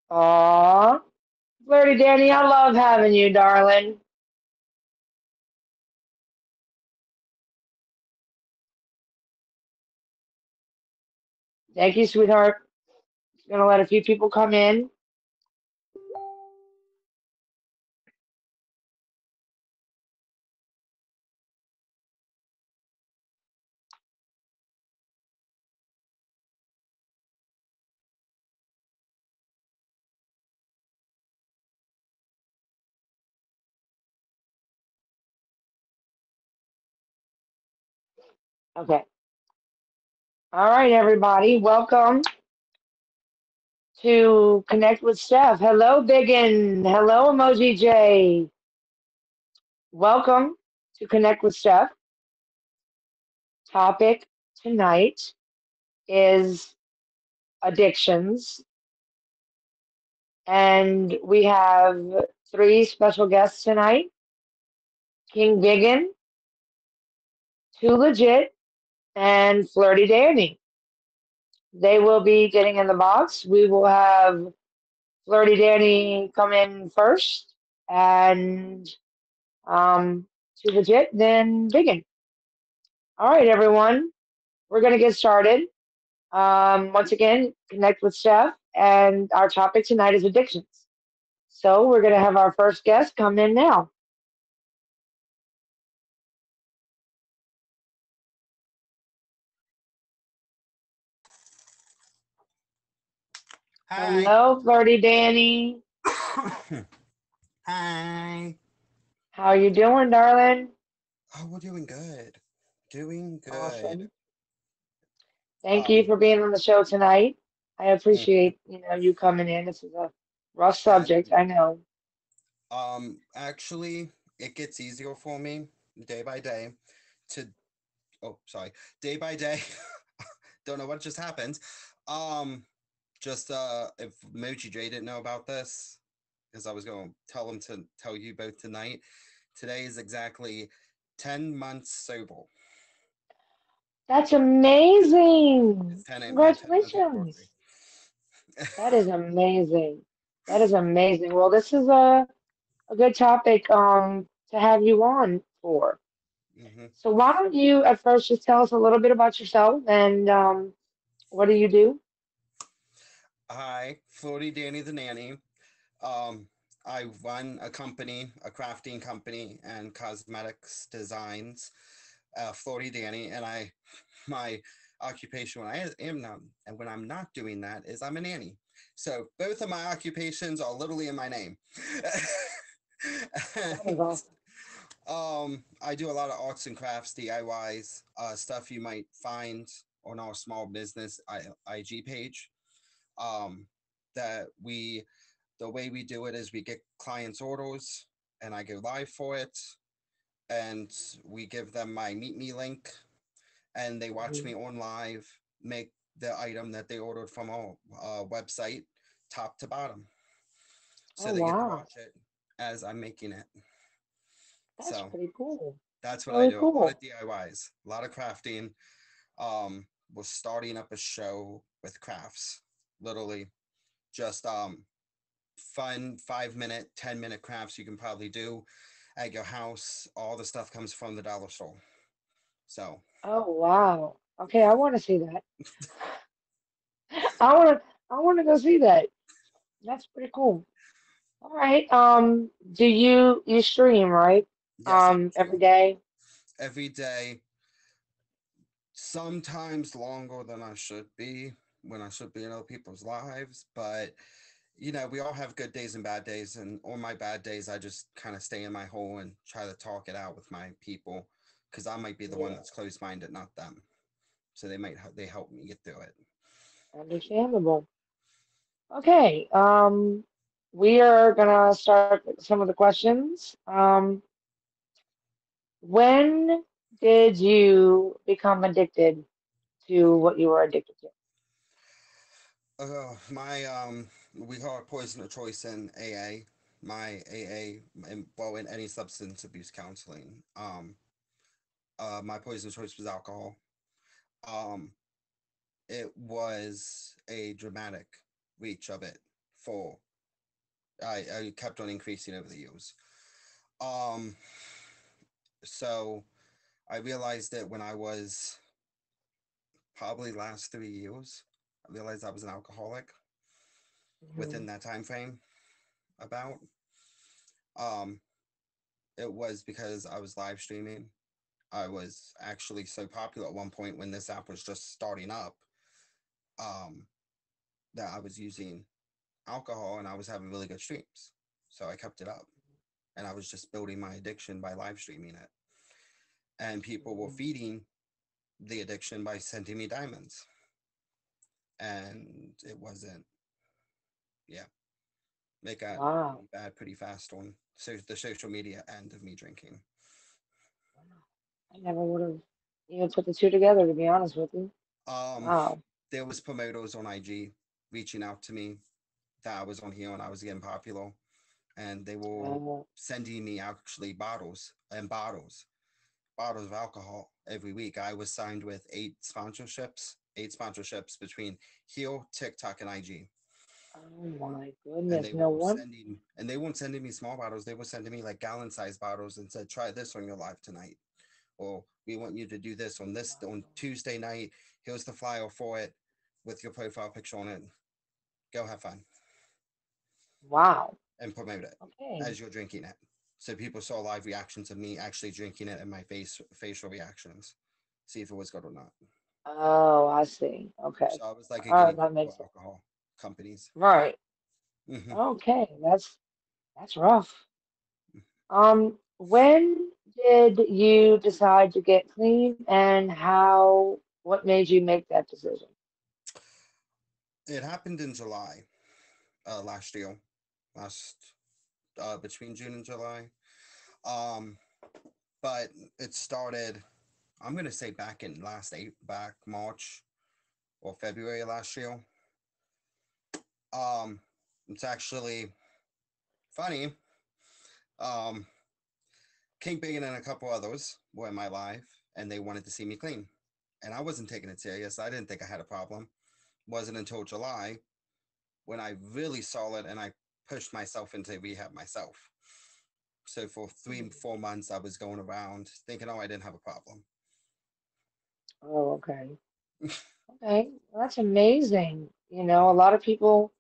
Aw, Flirty Danny, I love having you, darling. Thank you, sweetheart. Gonna let a few people come in. Okay. All right, everybody. Welcome to Connect with Steph. Hello, Biggin. Hello, Emoji J. Welcome to Connect with Steph. Topic tonight is addictions, and we have three special guests tonight: King Biggin, Too Legit, and Flirty Danny. They will be getting in the box. We will have Flirty Danny come in first, and Too Legit, then Biggin. All right, everyone, we're going to get started. Once again, connect with Steph, and our topic tonight is addictions. So we're going to have our first guest come in now. Hi. Hello, Flirty Danny. Hi. How you doing, darling? Oh, we're doing good. Doing good. Awesome. Thank you Um, for being on the show tonight. I mhm. appreciate, you coming in. This is a rough And subject, I know. actually, it gets easier for me day by day to. Oh, sorry. Day by day. Don't know what just happened. Um, just if Mochi J didn't know about this, because I was going to tell him to tell you both tonight. Today is exactly 10 months sober. That's amazing. It's my 10-month anniversary. Congratulations. That is amazing. That is amazing. Well, this is a good topic to have you on for. hmm So why don't you at first just tell us a little bit about yourself and what do you do? Hi, Floaty Danny the Nanny. Um, I run a company, a crafting company, and cosmetics designs. Floaty Danny, and my occupation when I am not, and when I'm not doing that is I'm a nanny. So both of my occupations are literally in my name. That is and awesome. I do a lot of arts and crafts, DIYs, stuff you might find on our small business IG page. Um, that we the way we do it is we get clients' orders and I go live for it and we give them my Meet Me link and they watch Mhm. me on live make the item that they ordered from our website top to bottom. Oh So they get to wow. watch it as I'm making it. That's So pretty cool. that's what I Really do. A lot of cool. DIYs, a lot of crafting. We're starting up a show with crafts, literally just fun 5 minute, 10-minute crafts you can probably do at your house. All the stuff comes from the dollar store. So, Oh wow. Okay, I want to see that. I want to go see that. That's pretty cool. All right. Do you stream, right? yes, I Every do. day? Every day, sometimes longer than I should be when I should be in other people's lives. But, we all have good days and bad days. And on my bad days, I just kind of stay in my hole and try to talk it out with my people because I might be the one Yeah, that's closed minded, not them. So they help me get through it. understandable. Okay. We are gonna start with some of the questions. When did you become addicted to what you were addicted to? My we call it poison of choice in AA. My AA, and well, in any substance abuse counseling. My poison of choice was alcohol. Um, it was a dramatic reach of it for I kept on increasing over the years. Um, so I realized that when I was probably last 3 years, I realized I was an alcoholic Hmm. within that time frame. About um, it was because I was live streaming. I was actually so popular at one point when this app was just starting up. Um, that I was using alcohol and I was having really good streams. So I kept it up and I was just building my addiction by live streaming it. And people were Hmm. feeding the addiction by sending me diamonds. And it wasn't, yeah, it got Wow. pretty bad pretty fast on the social media end of me drinking. I never would have even put the two together, to be honest with you. Um, Wow. there was promoters on IG reaching out to me that I was on here and I was getting popular, and they were Uh, sending me actually bottles of alcohol every week. I was signed with eight sponsorships between here, TikTok, and IG. oh my And goodness. No one. they weren't sending me small bottles. They were sending me like gallon sized bottles and said, try this on your live tonight. Or we want you to do this on Tuesday night. Here's the flyer for it with your profile picture on it. Go have fun Wow. and promote it Okay. as you're drinking it. So people saw live reactions of me actually drinking it and my facial reactions. See if it was good or not. Oh, I see. Okay. So I was like a All guinea right, that pig makes for sense. alcohol companies. Right. Hmm. Okay, that's rough. When did you decide to get clean and what made you make that decision? It happened in July last year, last between June and July. Um, but it started. I'm gonna say back March or February last year. Um, it's actually funny. Um, King Bacon and a couple others were in my life, and they wanted to see me clean, and I wasn't taking it serious. I didn't think I had a problem. Wasn't until July when I really saw it, and I pushed myself into rehab myself. So for three, Hmm. 4 months, I was going around thinking, oh, I didn't have a problem. Oh, okay. Okay. Well, that's amazing. A lot of people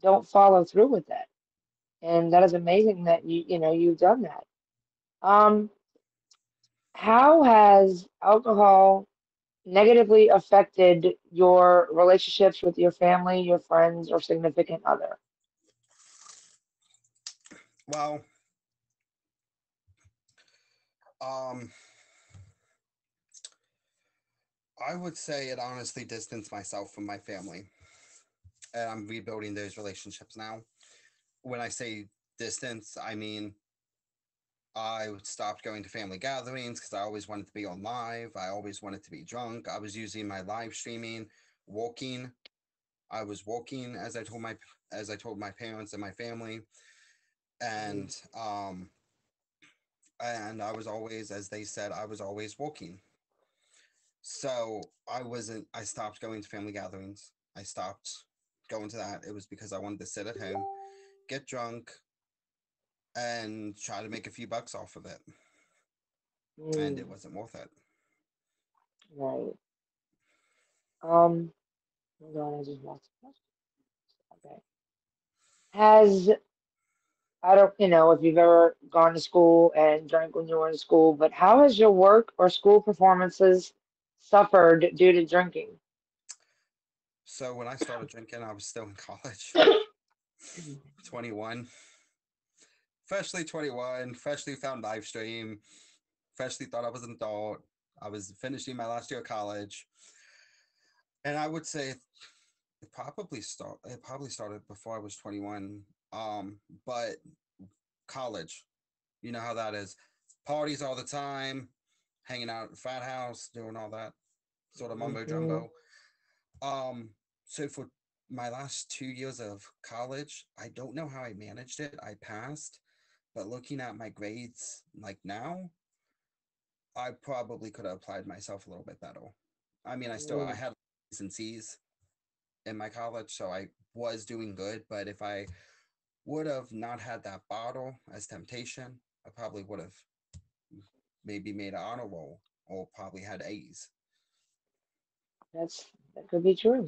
don't follow through with that. And that is amazing that you've done that. Um, how has alcohol negatively affected your relationships with your family, your friends, or significant other? Well, um, I would say it honestly distanced myself from my family, and I'm rebuilding those relationships now. When I say distance, I mean I stopped going to family gatherings because I always wanted to be on live. I always wanted to be drunk. I was using my live streaming, walking. I was walking as I told my parents and my family, Mm. and I was always, as they said, I was always walking. So I wasn't. I stopped going to family gatherings. I stopped going to that. It was because I wanted to sit at home, get drunk, and try to make a few bucks off of it, and it Mm, wasn't worth it. right. Hold on, I just lost the question. Okay. Has I don't, if you've ever gone to school and drank when you were in school, but how has your work or school performances suffered due to drinking? So when I started drinking, I was still in college, 21, freshly 21, freshly found live stream, freshly thought I was an adult. I was finishing my last year of college, and I would say it probably started before I was 21. But college, you know how that is. Parties all the time, hanging out at the frat house, doing all that sort of mumbo Hmm. jumbo. So for my last 2 years of college, I don't know how I managed it. I passed, but looking at my grades like now, I probably could have applied myself a little bit better. I mean, I Mm, had B's and C's in my college, so I was doing good. But if I would have not had that bottle as temptation, I probably would have maybe made an honor roll or probably had A's. That could be true.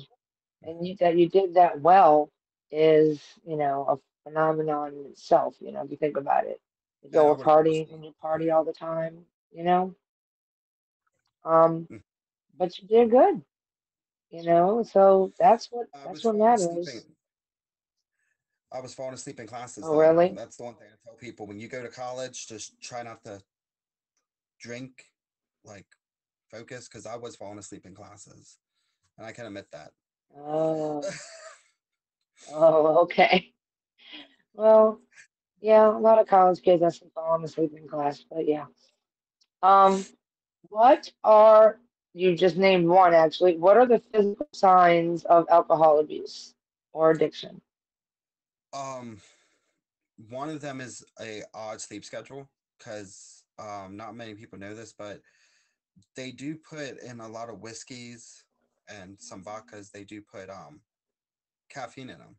And that you did that well is, a phenomenon in itself, if you think about it. You And go I with would have partying honestly, and you party all the time, you know? Um, but you did good, so I that's was what falling asleep matters. I was falling asleep in classes Oh, though. really? That's the one thing I tell people. When you go to college, just try not to drink, like focus, because I was falling asleep in classes. And I can admit that. Oh, oh, okay. Well, yeah, a lot of college kids have some falling asleep in class, but yeah. Um, what are, you just named one actually, what are the physical signs of alcohol abuse or addiction? um, One of them is a odd sleep schedule because not many people know this, but they do put in a lot of whiskeys and some vodkas. They do put caffeine in them,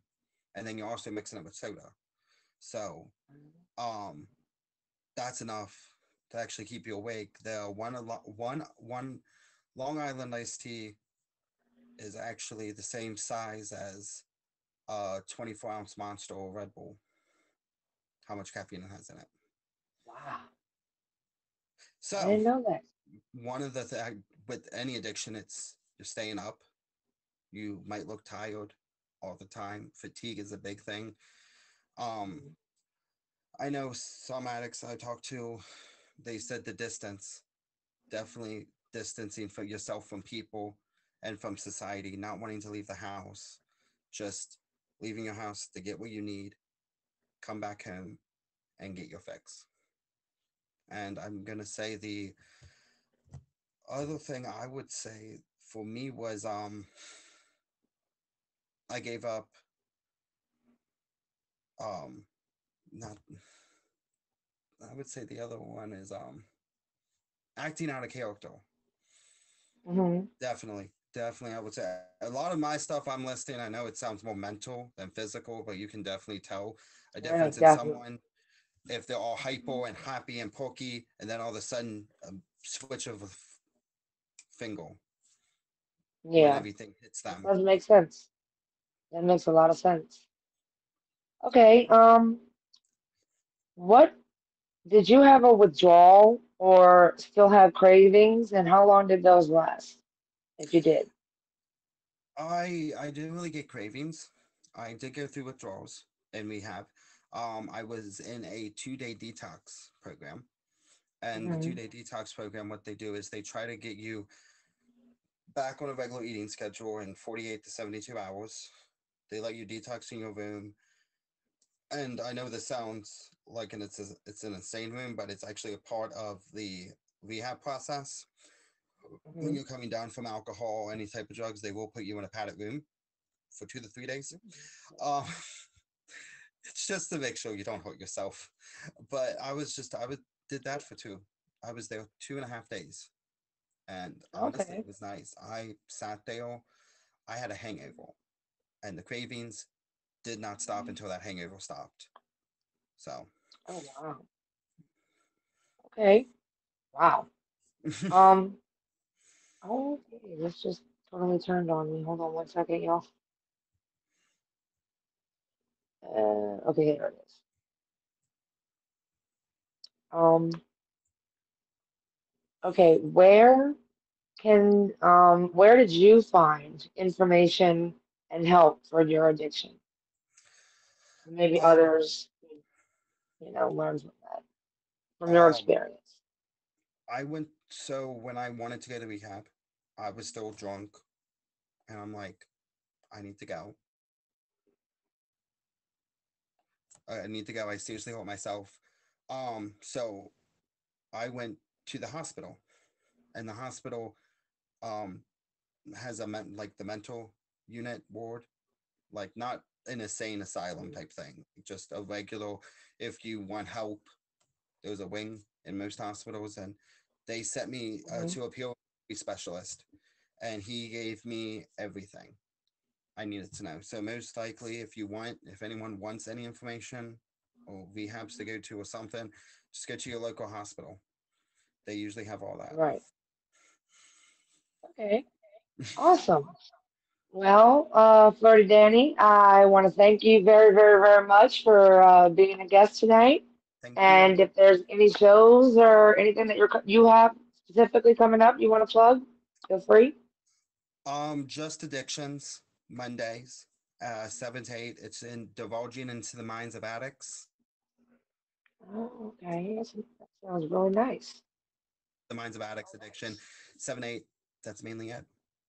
and then you're also mixing it with soda. So um, that's enough to actually keep you awake. The one Long Island iced tea is actually the same size as a 24-ounce Monster or Red Bull. How much caffeine it has in it. Wow, I So didn't know that. one of the with any addiction, it's you're staying up. You might look tired all the time. Fatigue is a big thing. Um, Mhm. I know some addicts I talked to, they said the distance, definitely distancing for yourself from people and from society, not wanting to leave the house, just leaving your house to get what you need, come back home and get your fix. And I'm gonna say the other thing I would say for me was I gave up um not I would say the other one is acting out of character. Mhm. Definitely I would say a lot of my stuff I'm listing, I know it sounds more mental than physical, but you can definitely tell a Yeah, difference in definitely. someone if they're all hyper and happy and perky, and then all of a sudden a switch of a finger when Yeah, everything hits that them. does make sense. That makes a lot of sense. Okay, what did you have a withdrawal or still have cravings, and how long did those last, if you did? I didn't really get cravings. I did go through withdrawals in rehab. I was in a 2 day detox program, and the two Hmm. day detox program, what they do is they try to get you back on a regular eating schedule in 48 to 72 hours. They let you detox in your room, and I know this sounds like it's an insane room, but it's actually a part of the rehab process. When Hmm. you're coming down from alcohol, any type of drugs, they will put you in a padded room for 2 to 3 days. Um, it's just to make sure you don't hurt yourself. But I was did that for two. I was there 2.5 days, and honestly, it Okay. was nice. I sat there. I had a hangover, and the cravings did not stop until that hangover stopped. So, Oh, wow. Okay. Wow. Um, okay, this just totally turned on me. Hold on one second, y'all. Okay, here it is. Um, okay, where did you find information and help for your addiction? Maybe um, others, learn from that, from your um, experience. I went. So when I wanted to go to rehab, I was still drunk, and I'm like, I need to go. I need to go. I seriously hurt myself. So I went to the hospital, and the hospital um has like the mental unit ward, like not an insane asylum Mhm. type thing, just a regular. If you want help, there's a wing in most hospitals, and they sent me Mhm. to a POV specialist, and he gave me everything I needed to know. So most likely, if anyone wants any information or rehabs to go to or something, just go to your local hospital. They usually have all that. Right. Okay. Awesome. Well, Flirty Danny, I want to thank you very, very, very much for being a guest tonight. Thank you. And if there's any shows or anything that you have specifically coming up you want to plug, feel free. Just addictions Mondays, 7 to 8. It's in divulging into the minds of addicts. Oh, okay. That sounds really nice. The minds of addicts addiction, 7 8. That's mainly it.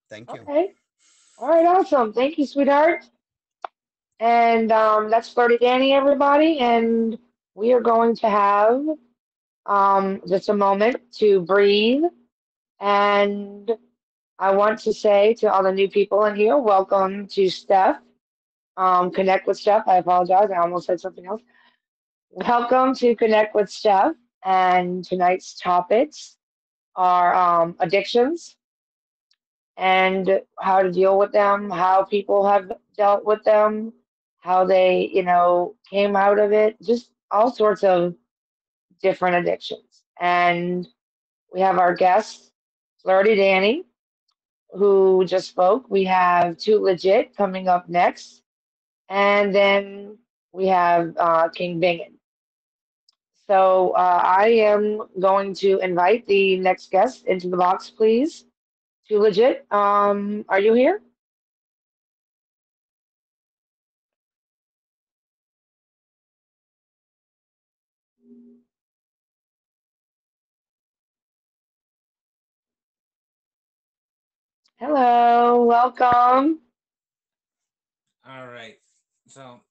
Thank you. Okay. All right. Awesome. Thank you, sweetheart. And that's Flirty Danny, everybody. And we are going to have just a moment to breathe. And I want to say to all the new people in here, welcome to Steph. Connect with Steph. I apologize. I almost said something else. Welcome to Connect with Steph. And tonight's topics are addictions and how to deal with them, how people have dealt with them, how they, came out of it, just all sorts of different addictions. And we have our guest, Flirty Danny, who just spoke. We have Too Legit coming up next. And then we have King Bingen. So I am going to invite the next guest into the box, please. Too Legit, are you here? Hello, welcome. All right. So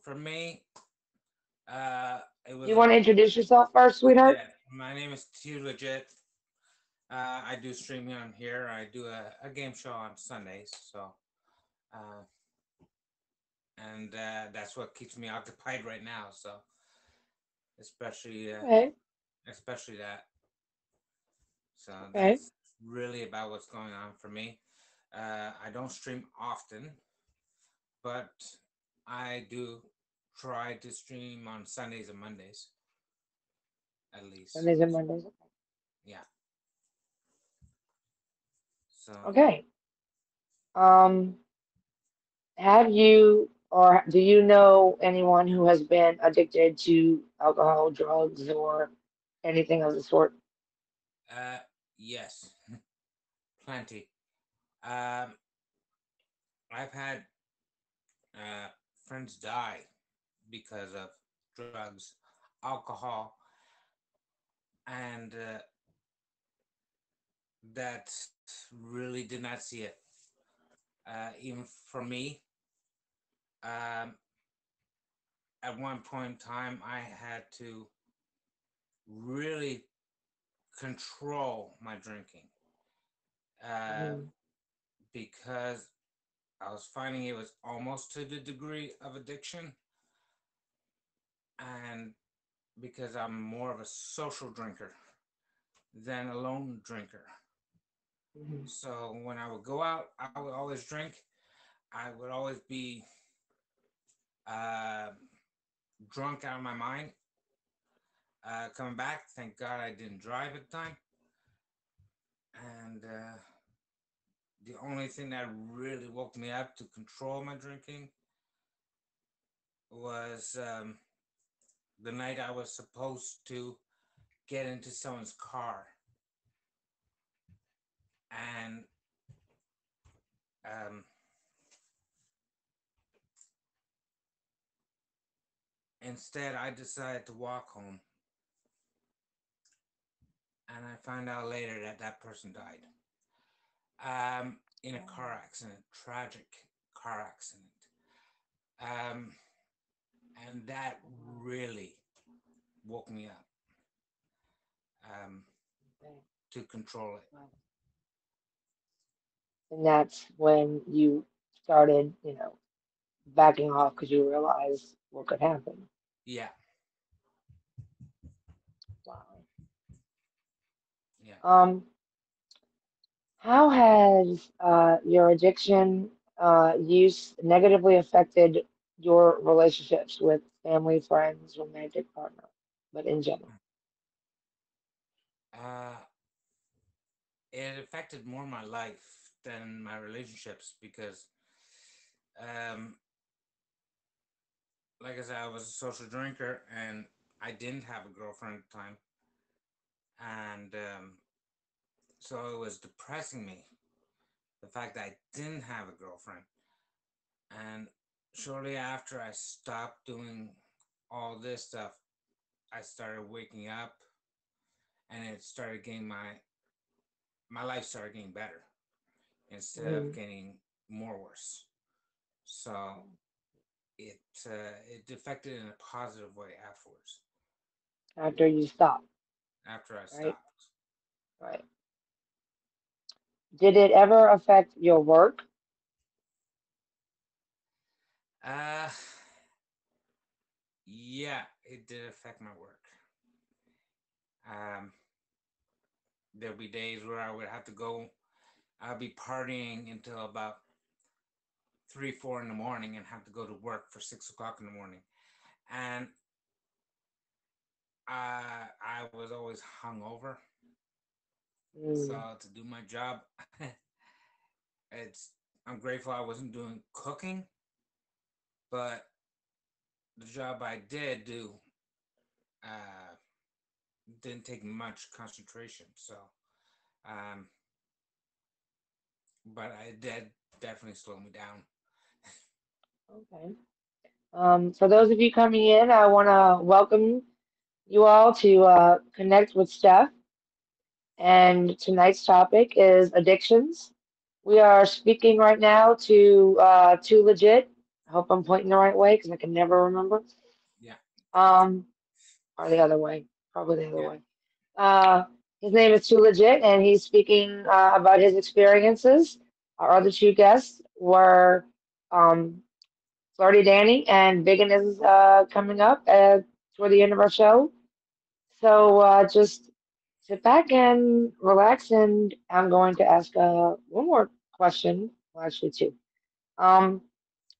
for me, it Do you was want a to introduce yourself first, sweetheart? yeah. My name is T Legit. I do streaming on here. I do a game show on Sundays. So uh, and that's what keeps me occupied right now. So especially Okay, especially that. So okay. that's really about what's going on for me. I don't stream often, but I do try to stream on Sundays and Mondays at least. Sundays and Mondays. Yeah. So Okay. Um, have you or do you know anyone who has been addicted to alcohol, drugs, or anything of the sort? uh yes, plenty. Um I've had friends die because of drugs, alcohol, and that really did not see it. Even for me, um, at one point in time, I had to really control my drinking uh, Mhm. because I was finding it was almost to the degree of addiction, and because I'm more of a social drinker than a lone drinker. Mhm. So when I would go out, I would always drink. I would always be uh, drunk out of my mind. Coming back, thank God I didn't drive at the time. And the only thing that really woke me up to control my drinking was the night I was supposed to get into someone's car. And um, instead, I decided to walk home. And I found out later that that person died in a car accident, tragic car accident. Um, and that really woke me up um, Okay. to control it. Wow. And that's when you started, backing off because you realized what could happen. Yeah, Wow. yeah. Um, How has your addiction use negatively affected your relationships with family, friends, romantic partner, but in general? Uh, it affected more my life than my relationships because, um, like I said, I was a social drinker and I didn't have a girlfriend at the time, and so it was depressing me the fact that I didn't have a girlfriend. And shortly after I stopped doing all this stuff, I started waking up, and it started getting my life started getting better instead of Mm, getting more worse. So it affected in a positive way afterwards. after you stop, After I right? stopped, Right. Did it ever affect your work? uh, yeah, it did affect my work. Um, there'll be days where I would have to go. I'll be partying until about 3, 4 in the morning, and have to go to work for 6 o'clock in the morning. And I was always hungover, Mm, so to do my job, it's I'm grateful I wasn't doing cooking, but the job I did do uh, didn't take much concentration. So, um, but I did definitely slow me down. okay. For those of you coming in, I want to welcome you all to connect with Steph. And tonight's topic is addictions. We are speaking right now to Too Legit. I hope I'm pointing the right way because I can never remember. Yeah, Um, or the other way, probably the other yeah, way. Uh, his name is Too Legit, and he's speaking about his experiences. Our other two guests were um, Flirty Danny, and Biggin is coming up toward the end of our show. So just sit back and relax, and I'm going to ask one more question. Well, actually, two. Um,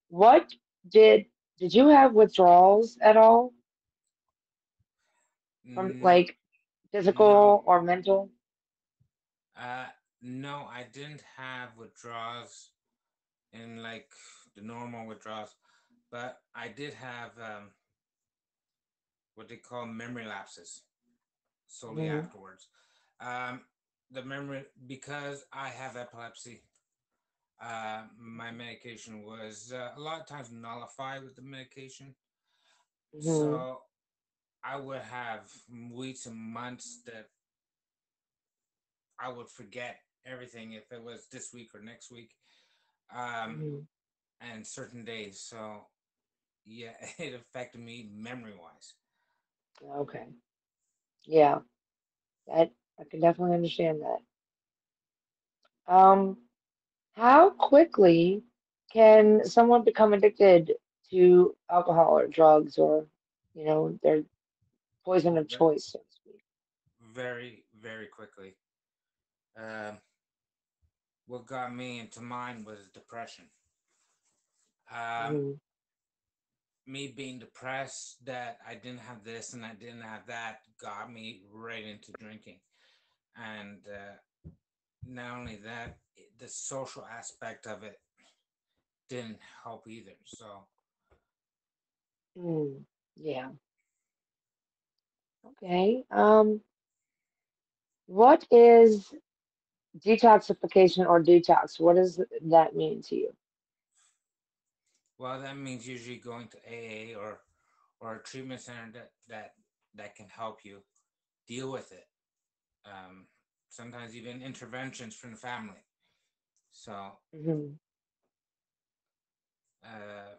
what did did you have withdrawals at all from mm, like no, physical or mental? uh, no, I didn't have withdrawals in like the normal withdrawals, but I did have what they call memory lapses solely Hmm. afterwards. Um, the memory because I have epilepsy. My medication was a lot of times nullified with the medication, Hmm. so I would have weeks and months that I would forget everything if it was this week or next week, um, Hmm. and certain days. So yeah, it affected me memory wise. Okay. Yeah, that I can definitely understand that. Um, how quickly can someone become addicted to alcohol or drugs or, their poison of choice, so to speak? Very, very quickly. Um, what got me into mine was depression. Um, Hmm. Me being depressed that I didn't have this and I didn't have that got me right into drinking. And not only that, the social aspect of it didn't help either. So, Mm. Yeah. Okay. What is detoxification or detox? What does that mean to you? well, that means usually going to AA or a treatment center that can help you deal with it. Um, Sometimes even interventions from the family. So, Hmm. uh,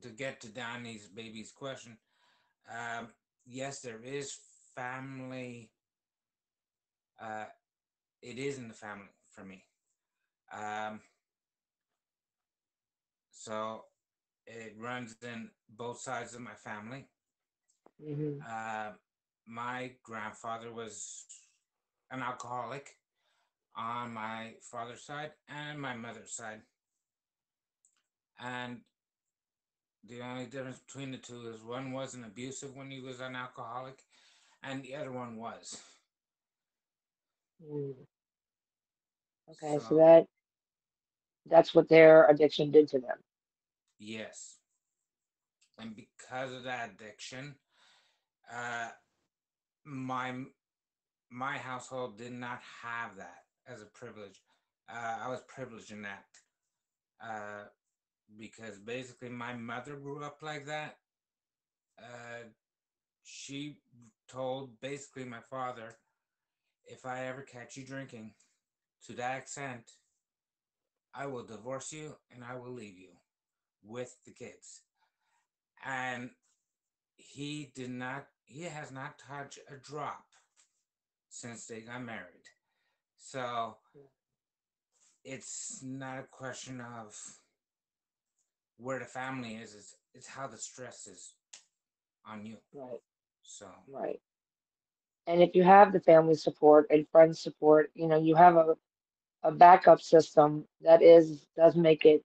to get to Donnie's baby's question, um, yes, there is family. Uh, it is in the family for me. Um, so it runs in both sides of my family. Hmm. Uh, my grandfather was. an alcoholic on my father's side and my mother's side. And the only difference between the two is one wasn't abusive when he was an alcoholic, and the other one was. Mm, okay, so So, that's what their addiction did to them. yes. And because of that addiction, uh, my my household did not have that as a privilege. I was privileged in that uh, because basically my mother grew up like that. Uh, she told basically my father, if I ever catch you drinking to that extent, I will divorce you and I will leave you with the kids. And he has not touched a drop since they got married. So it's not a question of where the family is, it's how the stress is on you. Right, So right. And if you have the family support and friends support, you have a backup system that does make it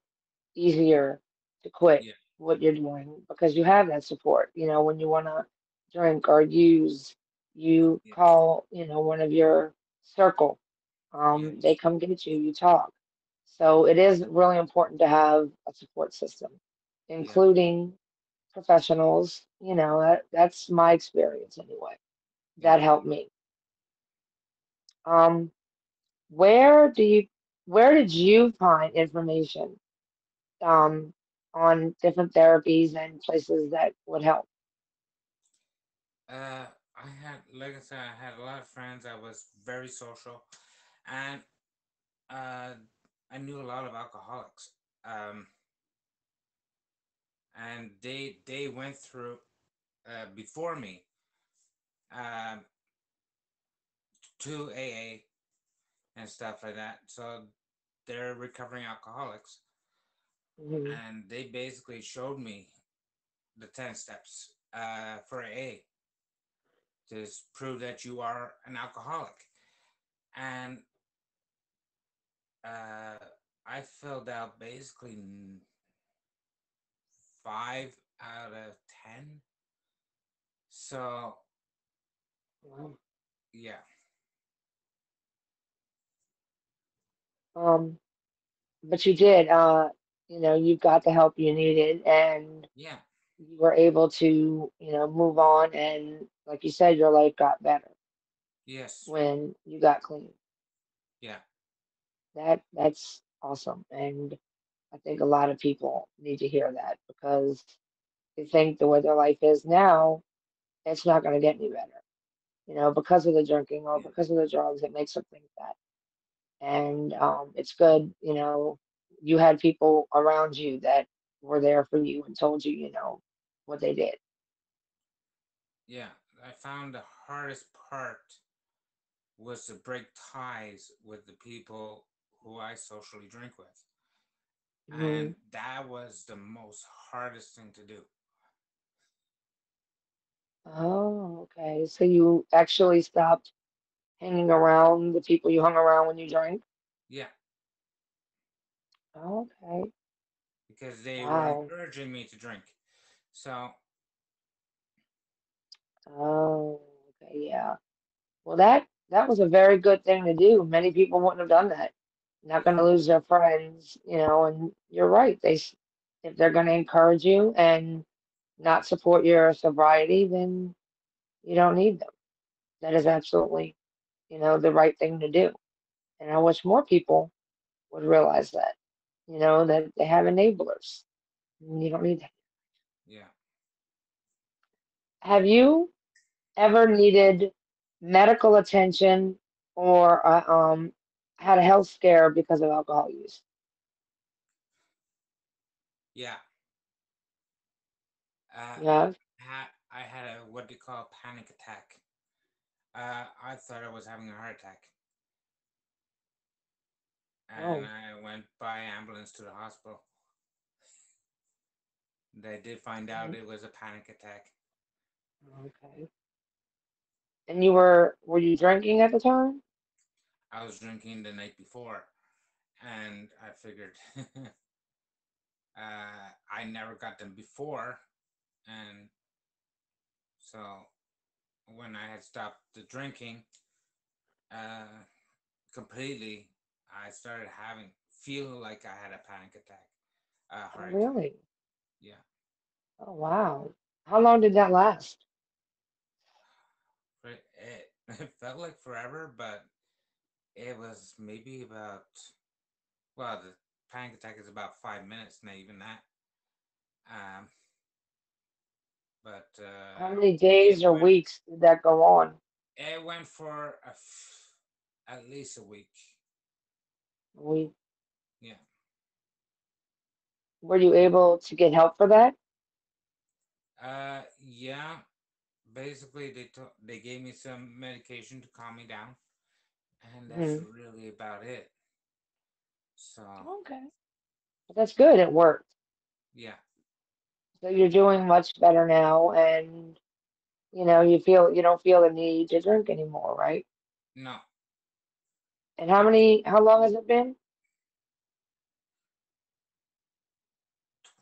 easier to quit yeah, what you're doing because you have that support. When you want to drink or use, you yes, call, one of your circle. They yes, come get you, you talk. So it is really important to have a support system, yeah, including professionals. That's my experience anyway. yeah. That helped me. Um, where do you, where did you find information um, on different therapies and places that would help? I had, like I said, I had a lot of friends. I was very social, and uh, I knew a lot of alcoholics. Um, and they went through before me um, to AA and stuff like that. So they're recovering alcoholics, Hmm. and they basically showed me the 10 steps for AA to prove that you are an alcoholic. And uh, I filled out basically 5 out of 10. So Wow. yeah, Um, but you did, you got the help you needed and yeah, you were able to, move on and like you said, your life got better yes, when you got clean. yeah, That's awesome. And I think a lot of people need to hear that because they think the way their life is now, it's not going to get any better. Because of the drinking or yeah, because of the drugs, it makes them think that. And it's good, you had people around you that were there for you and told you, what they did. yeah. I found the hardest part was to break ties with the people who I socially drink with. And Hmm. that was the most hardest thing to do. Oh, okay. So you actually stopped hanging around the people you hung around when you drank? Yeah, Okay. because they were Wow. encouraging me to drink. So, Oh, okay. Yeah. Well, that was a very good thing to do. Many people wouldn't have done that. Not going yeah, to lose their friends, and you're right. If they're going to encourage you and not support your sobriety, then you don't need them. That is absolutely, the right thing to do. And I wish more people would realize that, that they have enablers. You don't need that. yeah, Have you ever needed medical attention or had a health scare because of alcohol use? yeah. Uh, You have? I had a what they call panic attack. I thought I was having a heart attack, and Oh, I went by ambulance to the hospital. They did find out okay. it was a panic attack. Okay. And were you drinking at the time? I was drinking the night before, and I figured I never got them before, and so when I had stopped the drinking uh, completely, I started having feeling like I had a panic attack, a Oh, heart attack. really? Yeah, Oh, wow. How long did that last? it felt like forever, but it was maybe about, well, the panic attack is about 5 minutes, not even that. Um, but How many it days or went weeks did that go on? it went for at least a week. We Yeah. Were you able to get help for that? Yeah. Basically, they gave me some medication to calm me down, and that's Hmm. really about it. So Okay. But that's good. It worked. yeah, So you're doing much better now, and you don't feel the need to drink anymore, right? no, And how long has it been?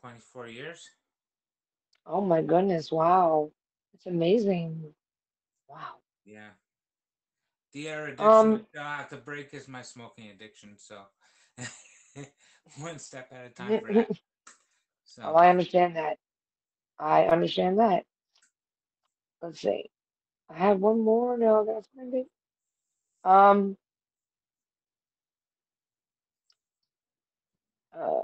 24 years. Oh my goodness, wow. It's amazing. Wow. Yeah. The other addiction I Um, still have to break is my smoking addiction. So one step at a time for that. oh, So I understand that. I understand that. Let's see. I have one more. No, that's maybe. Um, uh,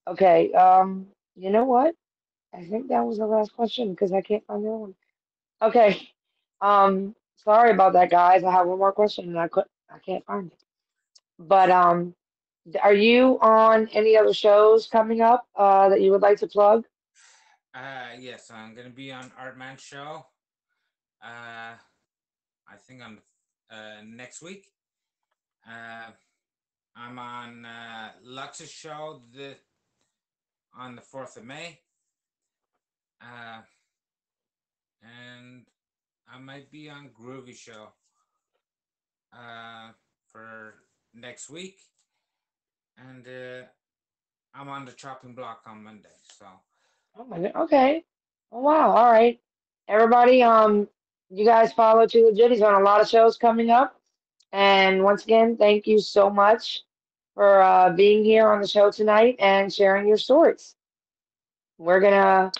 okay. You know what? I think that was the last question because I can't find the other one. Okay. Sorry about that, guys. I have one more question and I can't find it. But are you on any other shows coming up that you would like to plug? yes, I'm gonna be on Artman show. Uh, I think on next week. Uh, I'm on Lux's show on the 4th of May. Uh, and I might be on Groovy show uh, for next week. And I'm on the chopping block on Monday. So Oh my God. Okay. Oh wow. All right. Everybody, you guys follow Too Legit. He's on a lot of shows coming up. And once again, thank you so much for being here on the show tonight and sharing your stories. We're gonna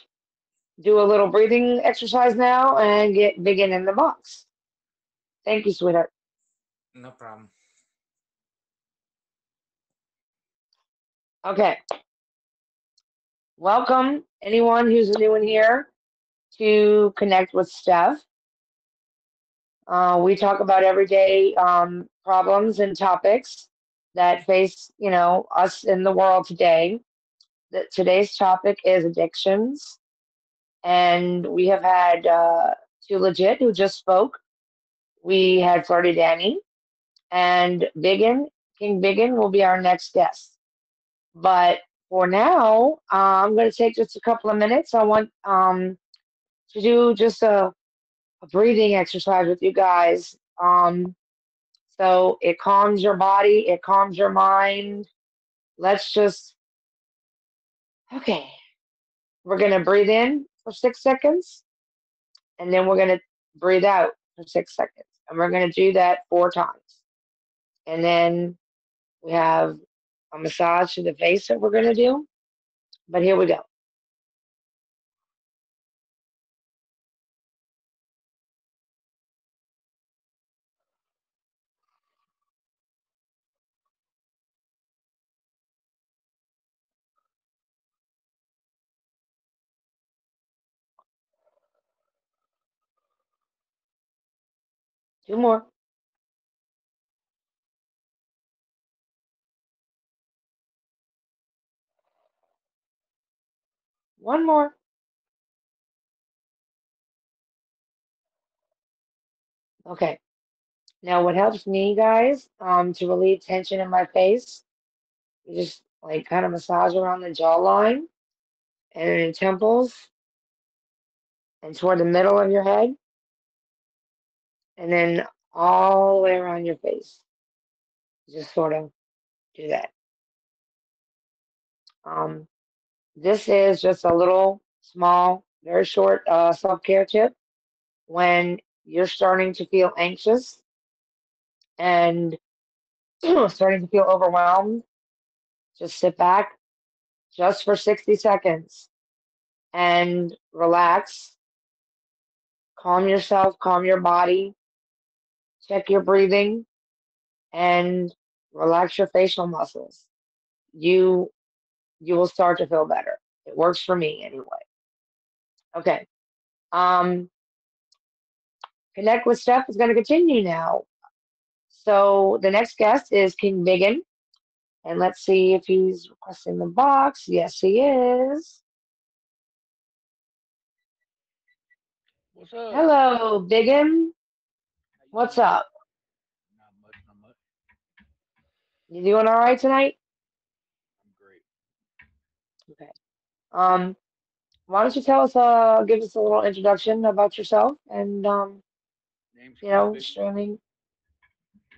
do a little breathing exercise now and get begin in the box. Thank you, sweetheart. no problem. Okay. Welcome anyone who's new in here to connect with Steph. We talk about everyday problems and topics that face, us in the world today. Today's topic is addictions, and we have had Too Legit who just spoke. We had Flirty Danny and Biggin. King Biggin will be our next guest. But for now, I'm going to take just a couple of minutes. I want to do just a breathing exercise with you guys. So it calms your body, it calms your mind. Let's just, okay, we're going to breathe in for 6 seconds, and then we're going to breathe out for 6 seconds. And we're going to do that 4 times. And then we have a massage to the face that we're going to do. But here we go. Two more. One more. Okay. Now, what helps me, guys, to relieve tension in my face, you just like kind of massage around the jawline and in the temples and toward the middle of your head, and then all the way around your face. Just sort of do that. Um, this is just a little small, very short self-care tip when you're starting to feel anxious and starting to feel overwhelmed. Just sit back just for 60 seconds and relax, calm yourself, calm your body, check your breathing, and relax your facial muscles. You you will start to feel better. It works for me anyway. Okay. Um, Connect with Steph is going to continue now. So the next guest is King Biggin, and let's see if he's requesting the box. Yes, he is. What's up? Hello, Biggin. How you What's doing? up? Not much, not much. You doing all right tonight? I'm great. Okay. Um, why don't you tell us, give us a little introduction about yourself and, Name's King Big. streaming.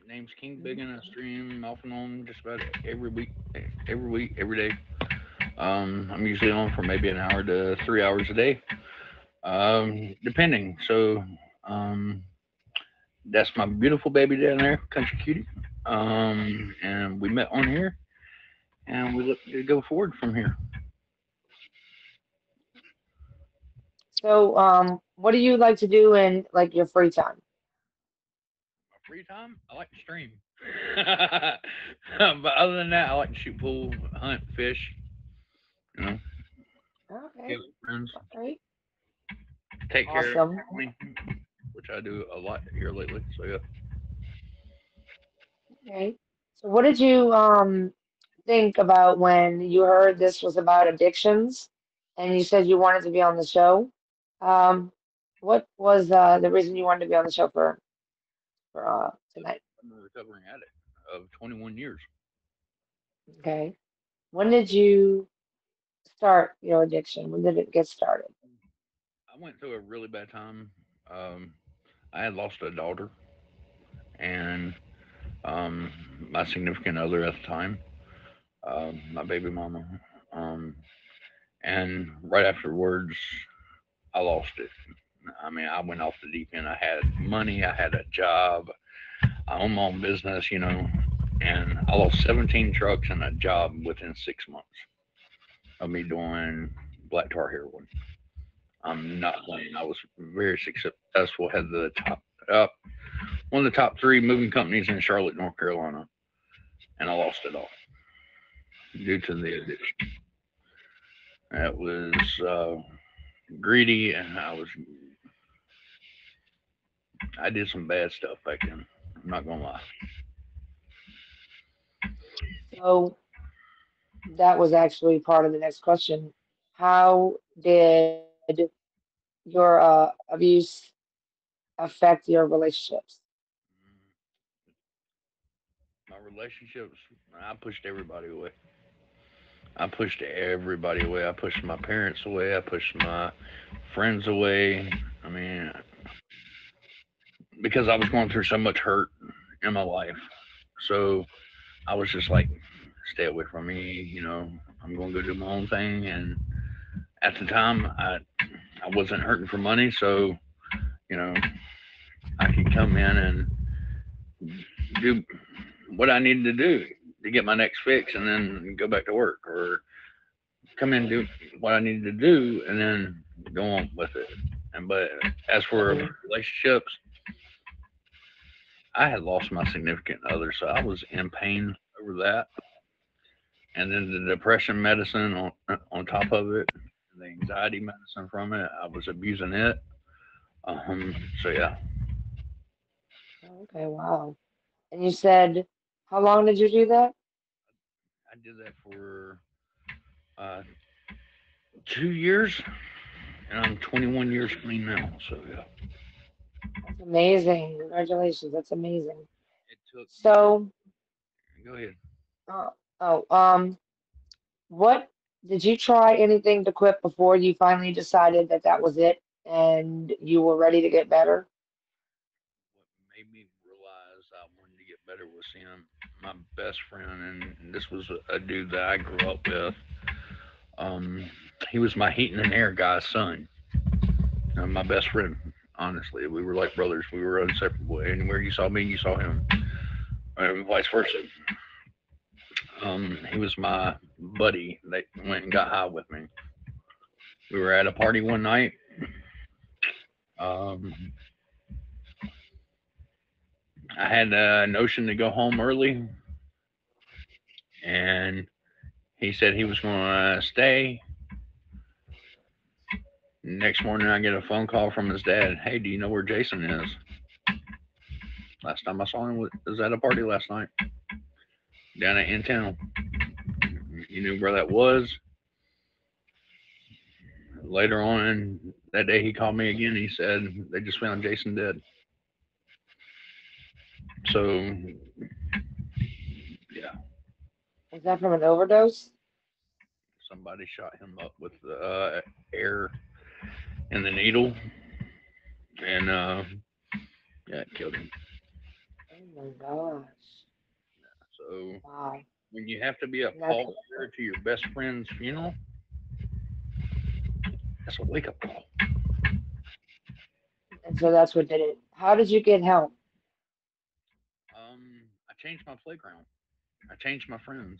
Name's King Big, and I stream off and on just about every week, every day. I'm usually on for maybe an hour to 3 hours a day, depending. So, um, that's my beautiful baby down there, Country Cutie. And we met on here, and we look to go forward from here. So, what do you like to do in like your free time? My free time, I like to stream. But other than that, I like to shoot pool, hunt, fish, you know, get Okay, with friends, all right, take care of awesome. family, which I do a lot here lately. So yeah, Okay. So, what did you think about when you heard this was about addictions, and you said you wanted to be on the show? Um, what was the reason you wanted to be on the show for tonight? I'm a recovering addict of 21 years. Okay. When did you start your addiction? When did it get started? I went through a really bad time. Um, I had lost a daughter and my significant other at the time, my baby mama. Um, and right afterwards, I lost it. I mean, I went off the deep end. I had money, I had a job, I own my own business, and I lost 17 trucks and a job within 6 months of me doing black tar heroin. I'm not playing. I was very successful, had the up one of the top three moving companies in Charlotte, North Carolina, and I lost it all due to the addiction. It was greedy, and I did some bad stuff back then. I'm not gonna lie. So that was actually part of the next question. How did your abuse affect your relationships? My relationships, I pushed everybody away. I pushed everybody away. I pushed my parents away. I pushed my friends away. I mean, because I was going through so much hurt in my life. So I was just like, stay away from me. I'm going to go do my own thing. And at the time, I wasn't hurting for money, so you know I could come in and do what I needed to do to get my next fix, and then go back to work, or come in and do what I needed to do, and then go on with it. And but as for Mhm. relationships, I had lost my significant other, so I was in pain over that, and then the depression medicine on top of it, the anxiety medicine from it, I was abusing it. So yeah, Okay, wow. And you said, how long did you do that? I did that for uh, 2 years, and I'm 21 years clean now. So yeah, That's amazing. Congratulations. That's amazing. it took me. So, Go ahead. uh, oh, what did you try anything to quit before you finally decided that that was it and you were ready to get better? What made me better was seeing my best friend, and this was a dude that I grew up with. Um, he was my heating and air guy's son, my best friend. Honestly, we were like brothers. We were inseparable. Anywhere you saw me, you saw him, and vice versa. He was my buddy that went and got high with me. We were at a party one night. Um, I had a notion to go home early, and he said he was going to stay. Next morning, I get a phone call from his dad. Hey, do you know where Jason is? Last time I saw him was at a party last night down in town. You knew where that was. Later on that day, he called me again. He said they just found Jason dead. So, yeah, Was that from an overdose? somebody shot him up with air and the needle, and yeah, it killed him. Oh my gosh. So, Wow. when you have to be a And that's pallbearer to your best friend's funeral, that's a wake up call. and so that's what did it. How did you get help? I changed my playground. I changed my friends.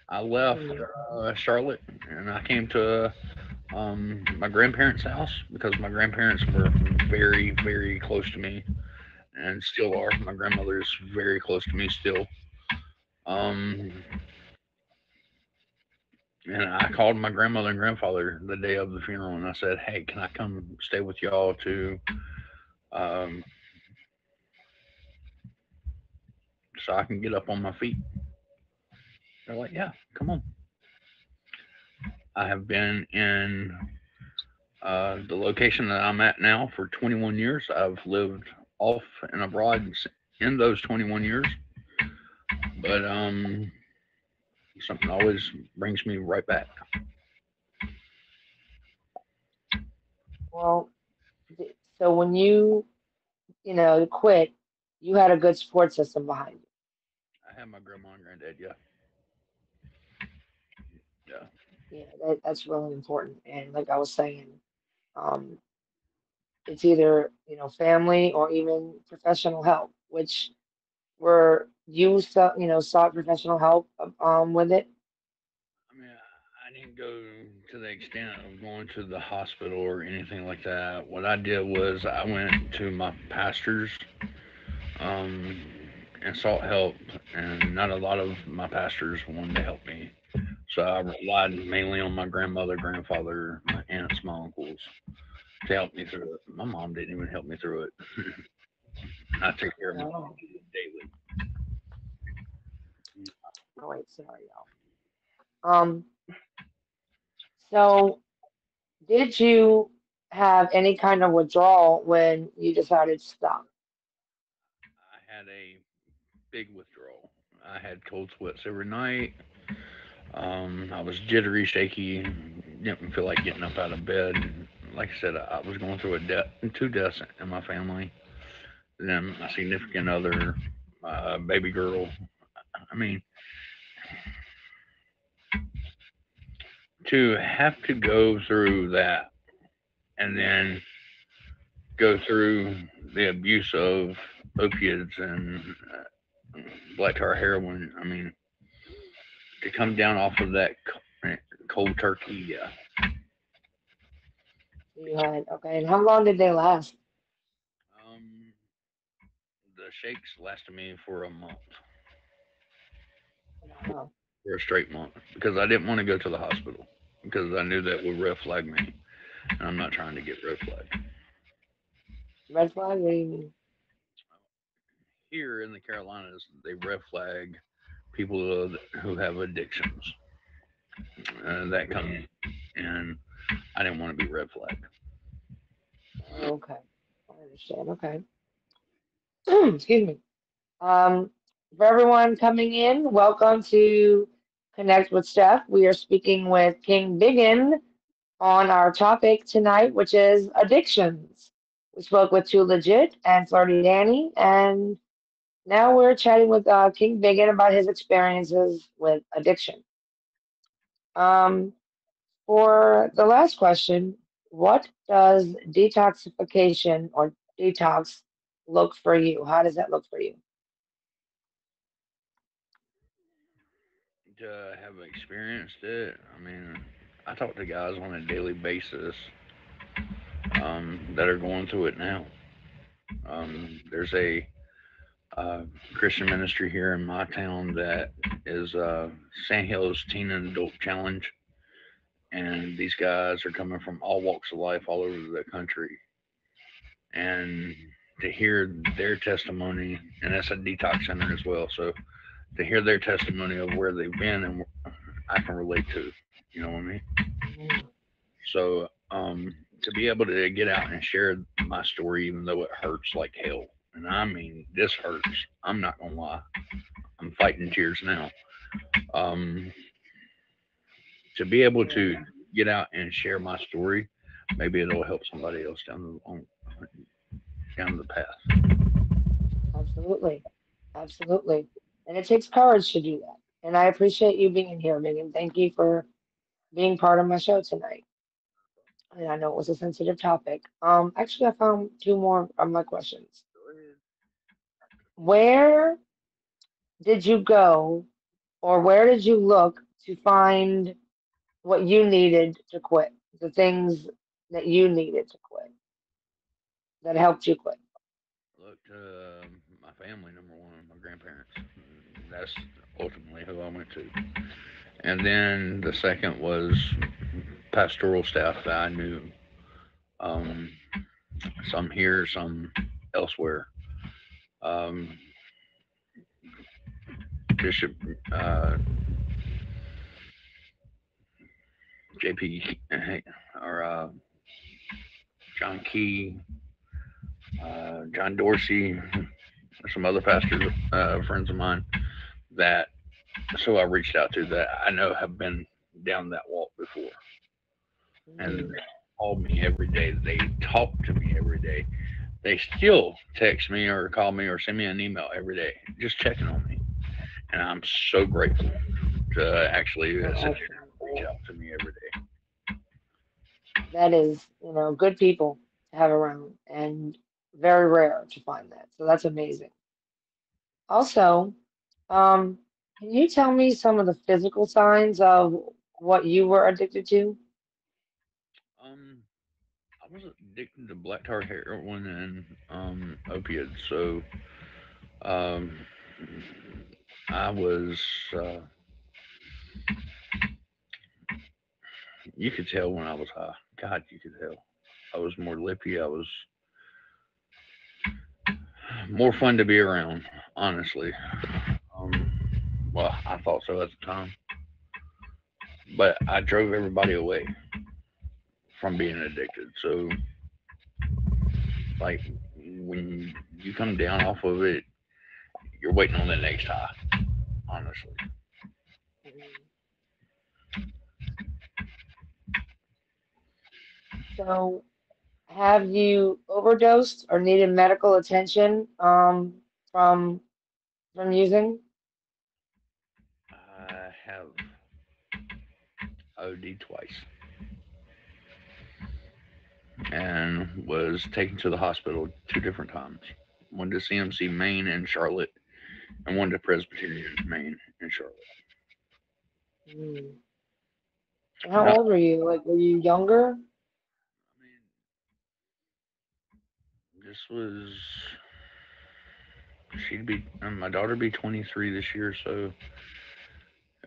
I left Mm, Charlotte and I came to my grandparents' house because my grandparents were very, very close to me and still are. My grandmother is very close to me still. Um, and I called my grandmother and grandfather the day of the funeral and I said, "Hey, can I come stay with y'all to um, so I can get up on my feet?" They're like, "Yeah, come on." I have been in the location that I'm at now for 21 years. I've lived off and abroad in those 21 years, but something always brings me right back. well, so when you quit, you had a good support system behind you. I have my grandma and granddad. Yeah, yeah. Yeah, that's really important. And like I was saying, um, it's either, family or even professional help, which were you sought professional help with it. I mean, I didn't go to the extent of going to the hospital or anything like that. What I did was I went to my pastors um, and sought help, and not a lot of my pastors wanted to help me. So I relied mainly on my grandmother, grandfather, my aunts, my uncles to help me through it. My mom didn't even help me through it. I take care of my Oh, daily. oh wait, sorry, y'all. So did you have any kind of withdrawal when you decided to stop? I had a big withdrawal. I had cold sweats every night. I was jittery, shaky, didn't feel like getting up out of bed. Like I said, I was going through two deaths in my family. Then my significant other, my baby girl. I mean, to have to go through that and then go through the abuse of opiates and black tar heroin. I mean, to come down off of that cold turkey, yeah. You had, okay, and how long did they last? Um, the shakes lasted me for a month, Wow. for a straight month, because I didn't want to go to the hospital because I knew that would red flag me, and I'm not trying to get red flagged. Red flag? What do you mean? Here in the Carolinas, they red flag people who have addictions. That come, and I didn't want to be red flagged. Okay, I understand. Okay. Excuse me. Um, for everyone coming in, welcome to Connect with Steph. We are speaking with King Biggin on our topic tonight, which is addictions. We spoke with Too Legit and Flirty Danny, and Now we're chatting with King Biggin about his experiences with addiction. Um, for the last question, what does detoxification or detox look for you? How does that look for you? To have experienced it, I mean, I talk to guys on a daily basis that are going through it now. There's a Christian ministry here in my town that is Sandhills Teen and Adult Challenge, and these guys are coming from all walks of life all over the country, and to hear their testimony, and that's a detox center as well. So to hear their testimony of where they've been and I can relate to, you know what I mean? Mhm. So to be able to get out and share my story, even though it hurts like hell, and I mean this hurts. I'm not gonna lie. I'm fighting tears now. Um, to be able to Yeah, get out and share my story, maybe it'll help somebody else down the path. absolutely. Absolutely. And it takes courage to do that. And I appreciate you being here, Megan. Thank you for being part of my show tonight. And I know it was a sensitive topic. Actually, I found two more of my questions. Where did you go or where did you look to find what you needed to quit? The things that you needed to quit that helped you quit? Look, my family, number one, my grandparents. That's ultimately who I went to. And then the second was pastoral staff that I knew. Um, some here, some elsewhere. Um, Bishop uh, JP or John Key, John Dorsey, some other pastors, friends of mine that so I reached out to that I know have been down that walk before, and they Mm, call me every day. They talk to me every day. They still text me or call me or send me an email every day, just checking on me, and I'm so grateful to actually that's sit there excellent. and reach out to me every day. That is, good people to have around and very rare to find that. So that's amazing. Also, um, can you tell me some of the physical signs of what you were addicted to? Um, I was addicted to black tar heroin and opiates, so um, I was. Uh, you could tell when I was high. God, you could tell. I was more lippy. I was more fun to be around, honestly. Um, well, I thought so at the time, but I drove everybody away from being addicted. So, like, when you come down off of it, you're waiting on the next high, honestly. Mhm. So, have you overdosed or needed medical attention from using? I have OD twice and was taken to the hospital two different times. One to CMC Maine in Charlotte, and one to Presbyterian Maine in Charlotte. Mm. And how Not, old were you? Like, were you younger? I mean, this was she'd be my daughter be 23 this year, so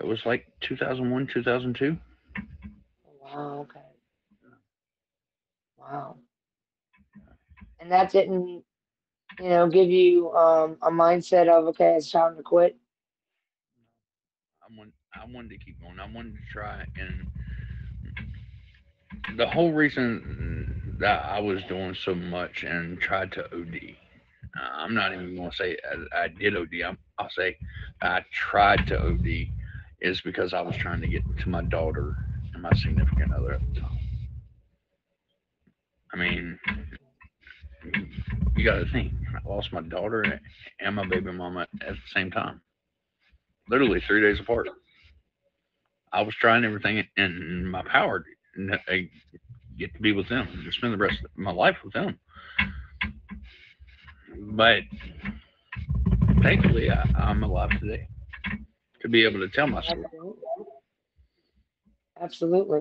it was like 2001, 2002. Wow, okay. Wow. And that didn't, give you a mindset of, okay, it's time to quit. I wanted to keep going. I wanted to try, and the whole reason that I was doing so much and tried to OD. I'm not even going to say I did OD. I'll say I tried to OD is because I was trying to get to my daughter and my significant other at the time. I mean, You got to think, I lost my daughter and my baby mama at the same time, literally 3 days apart. I was trying everything in my power to get to be with them, to spend the rest of my life with them. But thankfully, I'm alive today to be able to tell my story. Absolutely. Absolutely.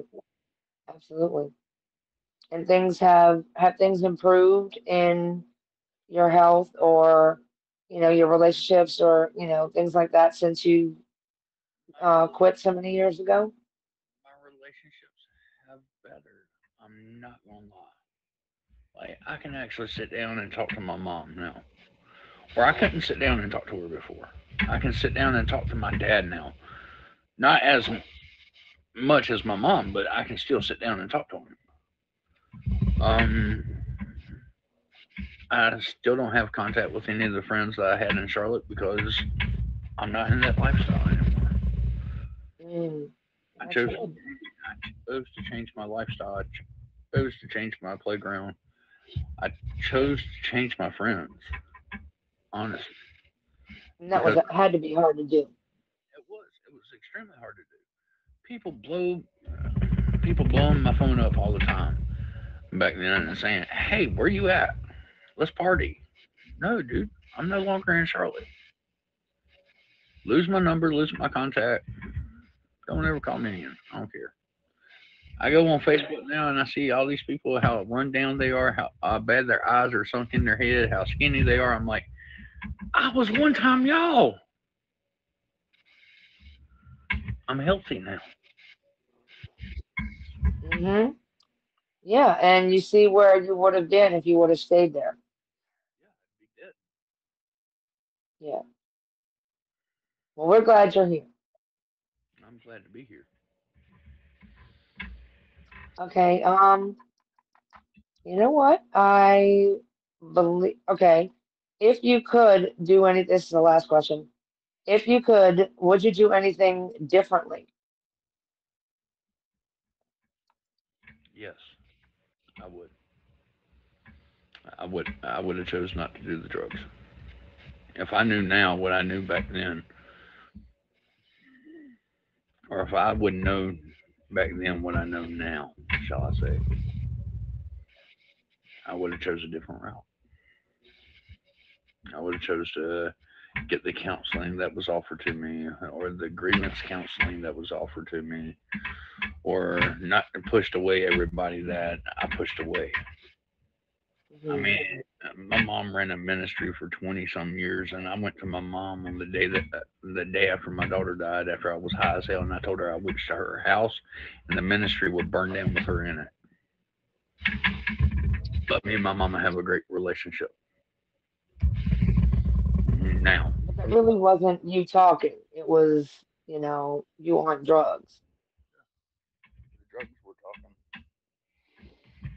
Absolutely. And things have things improved in your health or your relationships or things like that since you quit so many years ago? My relationships have bettered. I'm not gonna lie. Like I can actually sit down and talk to my mom now, where I couldn't sit down and talk to her before. I can sit down and talk to my dad now, not as much as my mom, but I can still sit down and talk to him. Um, I still don't have contact with any of the friends that I had in Charlotte because I'm not in that lifestyle anymore. Mm, I that's chose good. I chose to change my lifestyle. I chose to change my playground. I chose to change my friends, honestly, And that was because had to be hard to do. it was extremely hard to do. People blow people blowing my phone up all the time back then and saying, "Hey, where you at? Let's party." No, dude, I'm no longer in Charlotte. Lose my number, lose my contact. Don't ever call me again. I don't care. I go on Facebook now and I see all these people, how run down they are, how bad their eyes are sunk in their head, how skinny they are. I'm like, I was one time y'all. I'm healthy now. Hmm. Yeah, and you see where you would have been if you would have stayed there. Yeah, I'd be dead. Yeah. Well, we're glad you're here. I'm glad to be here. Okay. You know what? I believe. Okay. If you could do any, this is the last question. If you could, would you do anything differently? Yes, I would. I would have chose not to do the drugs. If I knew now what I knew back then, or if I would know back then what I know now, shall I say, I would have chose a different route. I would have chose to get the counseling that was offered to me, or the grievance counseling that was offered to me, or not pushed away everybody that I pushed away. I Hmm. mean, my mom ran a ministry for 20 some years, and I went to my mom on the day after my daughter died, after I was high as hell, and I told her I wished her house and the ministry would burn down with her in it. But me and my mama have a great relationship now. But that really wasn't you talking. It was, you on drugs. The drugs were talking.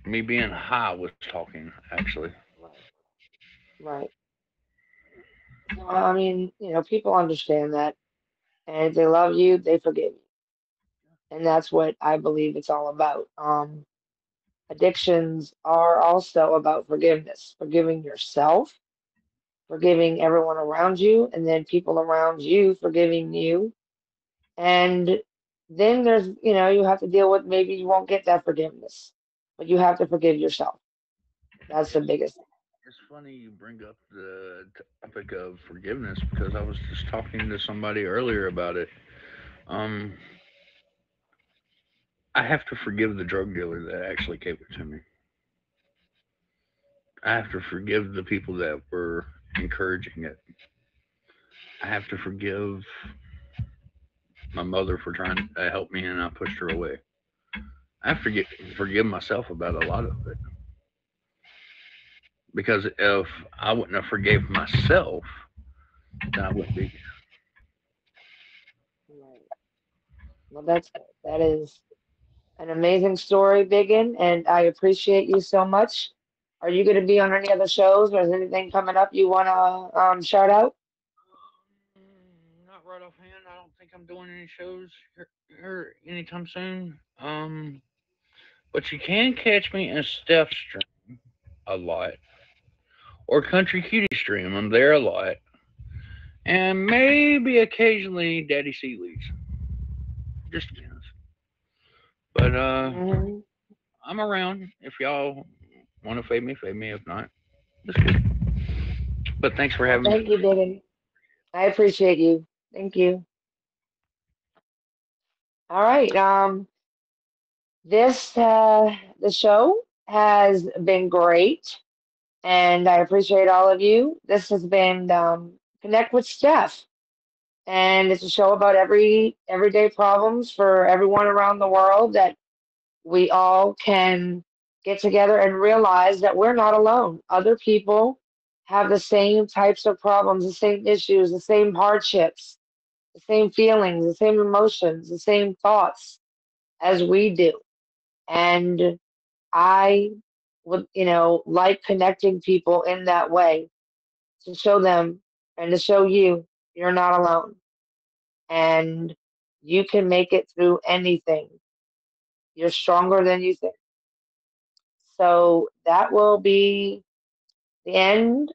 Me being high was talking, actually. Right. Right. So, I mean, people understand that. And if they love you, they forgive you. And that's what I believe it's all about. Addictions are also about forgiveness, forgiving yourself, forgiving everyone around you, and then people around you forgiving you. And then you have to deal with maybe you won't get that forgiveness, but you have to forgive yourself. That's the It's, biggest thing. it's funny you bring up the topic of forgiveness because I was just talking to somebody earlier about it. Um, I have to forgive the drug dealer that actually gave it to me. I have to forgive the people that were encouraging it. I have to forgive my mother for trying to help me and I pushed her away. I forgive myself about a lot of it because if I wouldn't have forgave myself, then I wouldn't be here. Right. Well, that's good. That is an amazing story, Biggin, and I appreciate you so much. Are you going to be on any other shows, or is anything coming up you want to shout out? Not right offhand. I don't think I'm doing any shows here anytime soon. But you can catch me in Steph's stream a lot, or Country Cutie Stream. I'm there a lot, and maybe occasionally Daddy Seeley's. Just depends. But Hmm. I'm around. If y'all want to fade me. If not, that's good. But thanks for Well, having me. thank you, Biggin. I appreciate you. Thank you. All right. This the show has been great, and I appreciate all of you. This has been Connect with Steph, and it's a show about everyday problems for everyone around the world that we all can get together and realize that we're not alone. Other people have the same types of problems, the same issues, the same hardships, the same feelings, the same emotions, the same thoughts as we do. And I would, like connecting people in that way to show them and to show you you're not alone and you can make it through anything. You're stronger than you think. So that will be the end